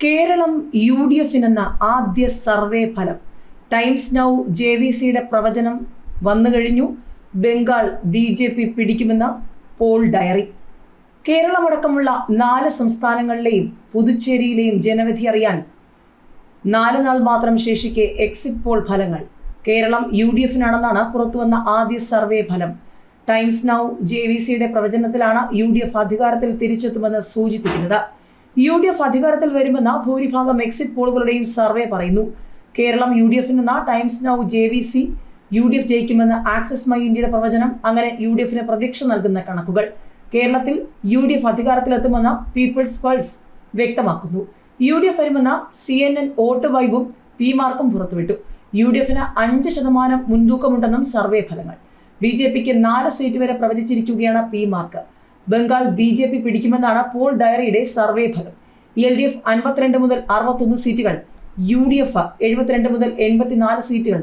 കേരളം UDFിനെന്ന ആദ്യ സർവേ ഫലം. Times now JVCയുടെ പ്രവചനം വന്നു കഴിഞ്ഞു. ബംഗാൾ BJP പിടിക്കുമെന്ന പോൾ ഡയറി. കേരളമടക്കമുള്ള 4 സംസ്ഥാനങ്ങളിലെയും പുതുച്ചേരിയിലെയും ജനവിധി അറിയാൻ 4 നാൾ മാത്രം ശേഷിക്കെ എക്സിറ്റ് പോൾ ഫലങ്ങൾ. കേരളം UDFിനാണെന്നാണ് പുറത്തുവന്ന ആദ്യ സർവേ ഫലം. ടൈംസ് നൗ JVCയുടെ പ്രവചനത്തിലാണ് UDF അധികാരത്തിൽ തിരിച്ചെത്തുമെന്ന് സൂചിപ്പിക്കുന്നത്. UDF അധികാരത്തിൽ വരുമെന്ന ഭൂരിഭാഗം എക്സിറ്റ് പോളുകളുടെയും സർവേ പറയുന്നു. കേരളം UDFിനെന്ന ടൈംസ് നൗ JVC, UDF ജയിക്കുമെന്ന് ആക്സിസ് മൈ ഇന്ത്യയുടെ പ്രവചനം, അങ്ങനെ UDFിന് പ്രതീക്ഷ നൽകുന്ന കണക്കുകൾ. കേരളത്തിൽ UDF അധികാരത്തിലെത്തുമെന്ന് പീപ്പിൾസ് പൾസ് വ്യക്തമാക്കുന്നു. UDF വരുമെന്ന CNN വോട്ട് വൈബും PMarkഉം പുറത്തുവിട്ടു. UDFിന് 5% മുൻതൂക്കമുണ്ടെന്നും സർവേ ഫലങ്ങൾ. BJPക്ക് 4 സീറ്റ് വരെ പ്രവചിച്ചിരിക്കുകയാണ് PMark. ബംഗാൾ BJP പിടിക്കുമെന്നാണ് പോൾ ഡയറിയുടെ സർവേ ഫലം. LDF 52 മുതൽ 61 സീറ്റുകൾ, UDF 72 മുതൽ 84 സീറ്റുകൾ,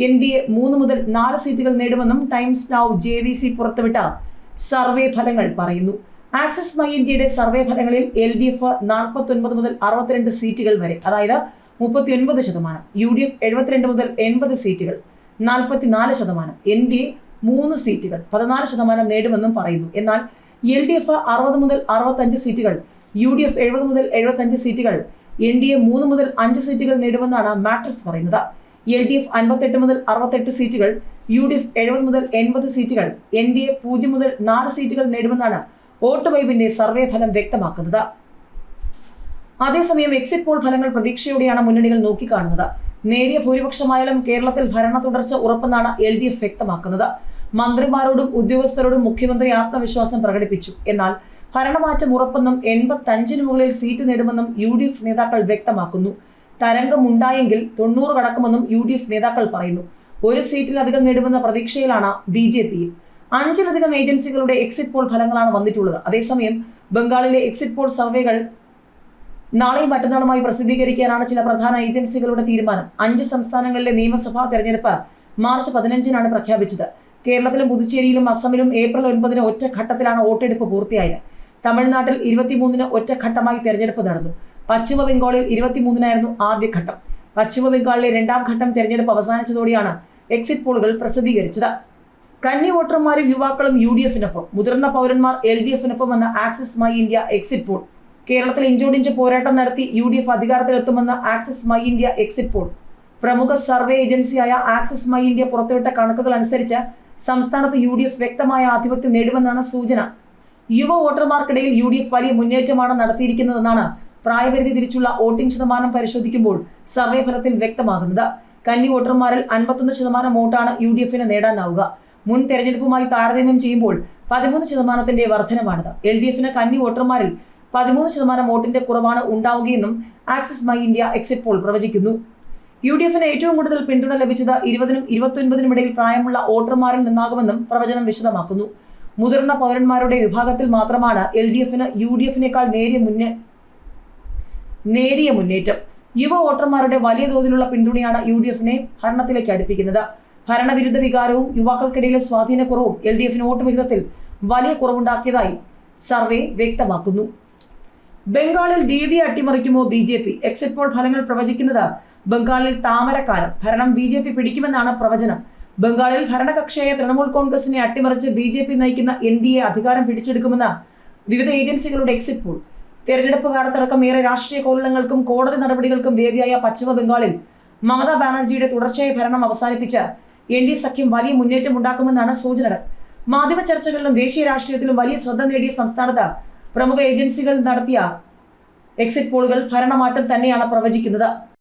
NDA 3 മുതൽ 4 സീറ്റുകൾ നേടുമെന്നും ടൈംസ് നൗ JVC പുറത്തുവിട്ട സർവേ ഫലങ്ങൾ പറയുന്നു. ആക്സിസ് മൈ ഇന്ത്യയുടെ സർവേ ഫലങ്ങളിൽ LDF 49 മുതൽ 62 സീറ്റുകൾ വരെ, അതായത് 39%, UDF 72 മുതൽ 80 സീറ്റുകൾ 44%, NDA 3 സീറ്റുകൾ 14% നേടുമെന്നും പറയുന്നു. എന്നാൽ LDF 60 മുതൽ 65 സീറ്റുകൾ, UDF 70 മുതൽ 75 സീറ്റുകൾ, NDA 3 മുതൽ 5 സീറ്റുകൾ നേടുമെന്നാണ് മാട്രിക്സ് പറയുന്നത്. LDF 58 മുതൽ 68 സീറ്റുകൾ, UDF 70 മുതൽ 80 സീറ്റുകൾ, NDA 0 മുതൽ 4 സീറ്റുകൾ നേടുമെന്നാണ് വോട്ട് വൈബിന്റെ സർവേ ഫലം വ്യക്തമാക്കുന്നത്. അതേസമയം എക്സിറ്റ് പോൾ ഫലങ്ങൾ പ്രതീക്ഷയോടെയാണ് മുന്നണികൾ നോക്കിക്കാണുന്നത്. നേരിയ ഭൂരിപക്ഷമായാലും കേരളത്തിൽ ഭരണ തുടർച്ച ഉറപ്പെന്നാണ് LDF വ്യക്തമാക്കുന്നത്. മന്ത്രിമാരോടും ഉദ്യോഗസ്ഥരോടും മുഖ്യമന്ത്രി ആത്മവിശ്വാസം പ്രകടിപ്പിച്ചു. എന്നാൽ ഭരണമാറ്റം ഉറപ്പെന്നും 85-ന് മുകളിൽ സീറ്റ് നേടുമെന്നും UDF നേതാക്കൾ വ്യക്തമാക്കുന്നു. തരംഗം ഉണ്ടായെങ്കിൽ 90 കടക്കുമെന്നും UDF നേതാക്കൾ പറയുന്നു. 1 സീറ്റിലധികം നേടുമെന്ന പ്രതീക്ഷയിലാണ് BJP. 5-ലധികം ഏജൻസികളുടെ എക്സിറ്റ് പോൾ ഫലങ്ങളാണ് വന്നിട്ടുള്ളത്. അതേസമയം ബംഗാളിലെ എക്സിറ്റ് പോൾ സർവേകൾ നാളെയും മറ്റന്നാളുമായി പ്രസിദ്ധീകരിക്കാനാണ് ചില പ്രധാന ഏജൻസികളുടെ തീരുമാനം. 5 സംസ്ഥാനങ്ങളിലെ നിയമസഭാ തെരഞ്ഞെടുപ്പ് മാർച്ച് 15-നാണ് പ്രഖ്യാപിച്ചത്. കേരളത്തിലും പുതുച്ചേരിയിലും അസമിലും ഏപ്രിൽ 9-ന് ഒറ്റഘട്ടത്തിലാണ് വോട്ടെടുപ്പ് പൂർത്തിയായത്. തമിഴ്നാട്ടിൽ 23-ന് ഒറ്റഘട്ടമായി തെരഞ്ഞെടുപ്പ് നടന്നു. പശ്ചിമ ബംഗാളിൽ 23-നായിരുന്നു ആദ്യഘട്ടം. പശ്ചിമ ബംഗാളിലെ 2ാം ഘട്ടം തെരഞ്ഞെടുപ്പ് അവസാനിച്ചതോടെയാണ് എക്സിറ്റ് പോളുകൾ പ്രസിദ്ധീകരിച്ചത്. കന്നി വോട്ടർമാരും യുവാക്കളും UDFിനൊപ്പം, മുതിർന്ന പൗരന്മാർ LDFിനൊപ്പം എന്ന Axis my India exit poll. കേരളത്തിൽ ഇഞ്ചോടിഞ്ച് പോരാട്ടം നടത്തി UDF അധികാരത്തിലെത്തുമെന്ന Axis my India exit poll. പ്രമുഖ സർവേ ഏജൻസിയായ ആക്സിസ് മൈ ഇന്ത്യ പുറത്തുവിട്ട കണക്കുകൾ അനുസരിച്ച് സംസ്ഥാനത്ത് UDF വ്യക്തമായ ആധിപത്യം നേടുമെന്നാണ് സൂചന. യുവ വോട്ടർമാർക്കിടയിൽ UDF വലിയ മുന്നേറ്റമാണ് നടത്തിയിരിക്കുന്നതെന്നാണ് പ്രായപരിധി തിരിച്ചുള്ള വോട്ടിംഗ് ശതമാനം പരിശോധിക്കുമ്പോൾ സർവേ ഫലത്തിൽ വ്യക്തമാകുന്നത്. കന്നി വോട്ടർമാരിൽ 51% വോട്ടാണ് UDFിന് നേടാനാവുക. മുൻ തെരഞ്ഞെടുപ്പുമായി താരതമ്യം ചെയ്യുമ്പോൾ 13% വർധനമാണിത്. LDFിന് കന്നി വോട്ടർമാരിൽ 13% വോട്ടിന്റെ കുറവാണ് ഉണ്ടാവുകയെന്നും Axis my India exit poll പ്രവചിക്കുന്നു. UDFിന് ഏറ്റവും കൂടുതൽ പിന്തുണ ലഭിച്ചത് 20-നും 29-നും ഇടയിൽ പ്രായമുള്ള വോട്ടർമാരിൽ നിന്നാകുമെന്നും പ്രവചനം വിശദമാക്കുന്നു. മുതിർന്ന പൗരന്മാരുടെ വിഭാഗത്തിൽ മാത്രമാണ് LDFിന് UDFിനേക്കാൾ നേരിയ മുന്നേറ്റം. യുവ വോട്ടർമാരുടെ വലിയ തോതിലുള്ള പിന്തുണയാണ് UDFിനെ ഭരണത്തിലേക്ക് അടുപ്പിക്കുന്നത്. ഭരണവിരുദ്ധ വികാരവും യുവാക്കൾക്കിടയിലെ സ്വാധീനക്കുറവും LDFിന് വോട്ട് വിഹിതത്തിൽ വലിയ കുറവുണ്ടാക്കിയതായി സർവേ വ്യക്തമാക്കുന്നു. ബംഗാളിൽ ദീദി അട്ടിമറിക്കുമോ BJP? എക്സിറ്റ് പോൾ ഫലങ്ങൾ പ്രവചിക്കുന്നത് ബംഗാളിൽ താമരക്കാലം, ഭരണം BJP പിടിക്കുമെന്നാണ് പ്രവചനം. ബംഗാളിൽ ഭരണകക്ഷിയായ തൃണമൂൽ കോൺഗ്രസിനെ അട്ടിമറിച്ച് BJP നയിക്കുന്ന NDA അധികാരം പിടിച്ചെടുക്കുമെന്ന വിവിധ ഏജൻസികളുടെ എക്സിറ്റ് പോൾ. തെരഞ്ഞെടുപ്പ് കാലത്തടക്കം ഏറെ രാഷ്ട്രീയ കോളിളങ്ങൾക്കും കോടതി നടപടികൾക്കും വേദിയായ പശ്ചിമ ബംഗാളിൽ മമതാ ബാനർജിയുടെ തുടർച്ചയായ ഭരണം അവസാനിപ്പിച്ച് NDA സഖ്യം വലിയ മുന്നേറ്റം ഉണ്ടാക്കുമെന്നാണ് സൂചനകൾ. മാധ്യമ ചർച്ചകളിലും ദേശീയ രാഷ്ട്രീയത്തിലും വലിയ ശ്രദ്ധ നേടിയ സംസ്ഥാനത്ത് പ്രമുഖ ഏജൻസികൾ നടത്തിയ എക്സിറ്റ് പോളുകൾ ഭരണമാറ്റം തന്നെയാണ് പ്രവചിക്കുന്നത്.